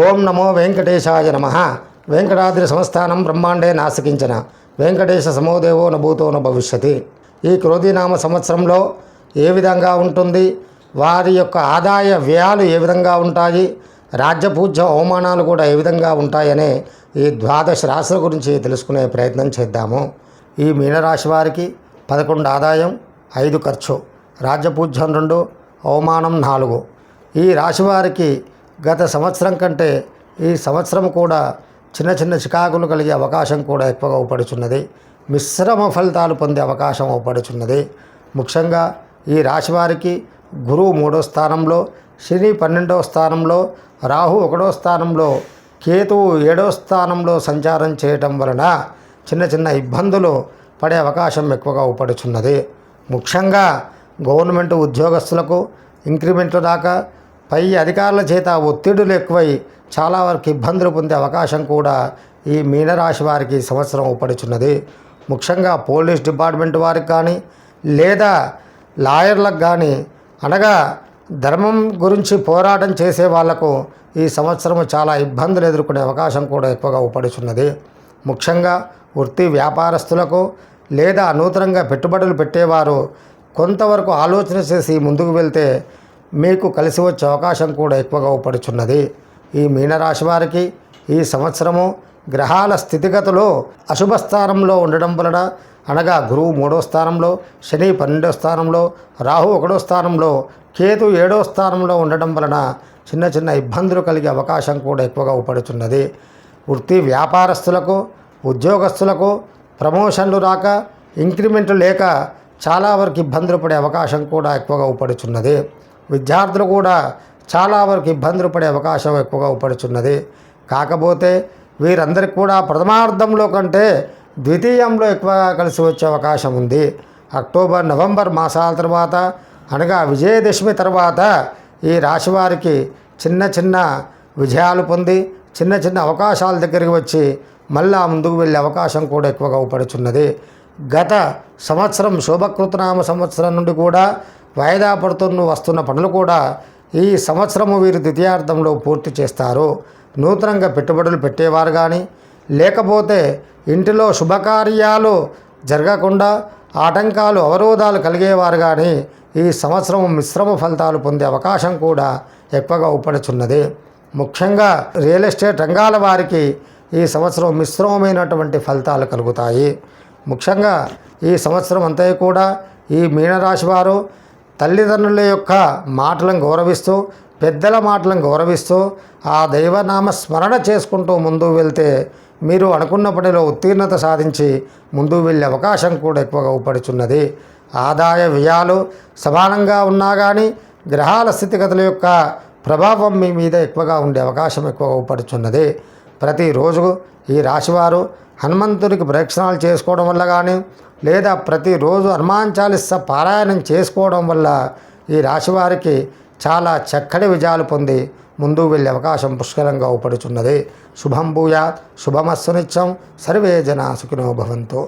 ఓం నమో వెంకటేశాయ నమః. వెంకటాద్రి సంస్థానం బ్రహ్మాండే నాసికించిన వెంకటేశ సమోదేవో నభూతో న భవిష్యతి. ఈ క్రోధీనామ సంవత్సరంలో ఏ విధంగా ఉంటుంది, వారి యొక్క ఆదాయ వ్యయాలు ఏ విధంగా ఉంటాయి, రాజ్యపూజ్య అవమానాలు కూడా ఏ విధంగా ఉంటాయనే ఈ ద్వాదశ రాశుల గురించి తెలుసుకునే ప్రయత్నం చేద్దాము. ఈ మీనరాశి వారికి 11 ఆదాయం, 5 ఖర్చు, రాజ్యపూజ్యం 2, అవమానం 4. ఈ రాశి వారికి గత సంవత్సరం కంటే ఈ సంవత్సరం కూడా చిన్న చిన్న చికాకులు కలిగే అవకాశం కూడా ఎక్కువగా అవపడుచున్నది. మిశ్రమ ఫలితాలు పొందే అవకాశం అవపడుచున్నది. ముఖ్యంగా ఈ రాశి వారికి గురువు 3వ స్థానంలో, శని 12వ స్థానంలో, రాహు 1వ స్థానంలో, కేతువు 7వ స్థానంలో సంచారం చేయటం వలన చిన్న చిన్న ఇబ్బందులు పడే అవకాశం ఎక్కువగా అవపడుచున్నది. ముఖ్యంగా గవర్నమెంట్ ఉద్యోగస్తులకు ఇంక్రిమెంట్లు దాకా పై అధికారుల చేత ఒత్తిడులు ఎక్కువై చాలా వరకు ఇబ్బందులు పొందే అవకాశం కూడా ఈ మీనరాశి వారికి సంవత్సరం ఉపడుచున్నది. ముఖ్యంగా పోలీస్ డిపార్ట్మెంట్ వారికి కానీ లేదా లాయర్లకు కానీ, అనగా ధర్మం గురించి పోరాటం చేసే వాళ్లకు ఈ సంవత్సరం చాలా ఇబ్బందులు ఎదుర్కొనే అవకాశం కూడా ఎక్కువగా ఉపడుచున్నది. ముఖ్యంగా వృత్తి వ్యాపారస్తులకు లేదా నూతనంగా పెట్టుబడులు పెట్టేవారు కొంతవరకు ఆలోచన చేసి ముందుకు వెళ్తే మీకు కలిసి వచ్చే అవకాశం కూడా ఎక్కువగా ఉపడుచున్నది. ఈ మీనరాశి వారికి ఈ సంవత్సరము గ్రహాల స్థితిగతులు అశుభ స్థానంలో ఉండడం వలన, అనగా గురువు 3వ స్థానంలో, శని 12వ స్థానంలో, రాహు 1వ స్థానంలో, కేతు 7వ స్థానంలో ఉండడం వలన చిన్న చిన్న ఇబ్బందులు కలిగే అవకాశం కూడా ఎక్కువగా ఉపడుచున్నది. వృత్తి వ్యాపారస్తులకు, ఉద్యోగస్తులకు ప్రమోషన్లు రాక, ఇంక్రిమెంట్లు లేక చాలా వరకు ఇబ్బందులు పడే అవకాశం కూడా ఎక్కువగా ఉపడుచున్నది. విద్యార్థులు కూడా చాలా వరకు ఇబ్బందులు పడే అవకాశం ఎక్కువగా ఉపడుచున్నది. కాకపోతే వీరందరికీ కూడా ప్రథమార్థంలో కంటే ద్వితీయంలో ఎక్కువగా కలిసి వచ్చే అవకాశం ఉంది. అక్టోబర్, నవంబర్ మాసాల తర్వాత, అనగా విజయదశమి తర్వాత ఈ రాశి వారికి చిన్న చిన్న విజయాలు పొంది చిన్న చిన్న అవకాశాల దగ్గరికి వచ్చి మళ్ళా ముందుకు వెళ్ళే అవకాశం కూడా ఎక్కువగా ఉపడుచున్నది. గత సంవత్సరం శోభకృతనామ సంవత్సరం నుండి కూడా వాయిదా పడుతూ వస్తున్న పనులు కూడా ఈ సంవత్సరము వీరు ద్వితీయార్థంలో పూర్తి చేస్తారు. నూతనంగా పెట్టుబడులు పెట్టేవారు కానీ, లేకపోతే ఇంటిలో శుభకార్యాలు జరగకుండా ఆటంకాలు అవరోధాలు కలిగేవారు కానీ ఈ సంవత్సరం మిశ్రమ ఫలితాలు పొందే అవకాశం కూడా ఎక్కువగా ఉపడుచున్నది. ముఖ్యంగా రియల్ ఎస్టేట్ రంగాల వారికి ఈ సంవత్సరం మిశ్రమమైనటువంటి ఫలితాలు కలుగుతాయి. ముఖ్యంగా ఈ సంవత్సరం అంతా కూడా ఈ మీనరాశి వారు తల్లిదండ్రుల యొక్క మాటలను గౌరవిస్తూ, పెద్దల మాటలను గౌరవిస్తూ, ఆ దైవనామ స్మరణ చేసుకుంటూ ముందుకు వెళ్తే మీరు అనుకున్న పనిలో ఉత్తీర్ణత సాధించి ముందుకు వెళ్ళే అవకాశం కూడా ఎక్కువగా ఉపడుచున్నది. ఆదాయ వ్యయాలు సమానంగా ఉన్నా కానీ గ్రహాల స్థితిగతుల యొక్క ప్రభావం మీ మీద ఎక్కువగా ఉండే అవకాశం ఎక్కువగా ఉపడుచున్నది. ప్రతిరోజు ఈ రాశివారు హనుమంతుడికి ప్రదక్షిణాలు చేసుకోవడం వల్ల కానీ, లేదా ప్రతిరోజు హనుమాన్ చాలీసా పారాయణం చేసుకోవడం వల్ల ఈ రాశివారికి చాలా చక్కటి విజయాలు పొంది ముందుకు వెళ్ళే అవకాశం పుష్కలంగా ఉపడుచున్నది. శుభం భూయాత్, శుభమస్సు నిత్యం, సర్వే జనా సుఖినో భవంతు.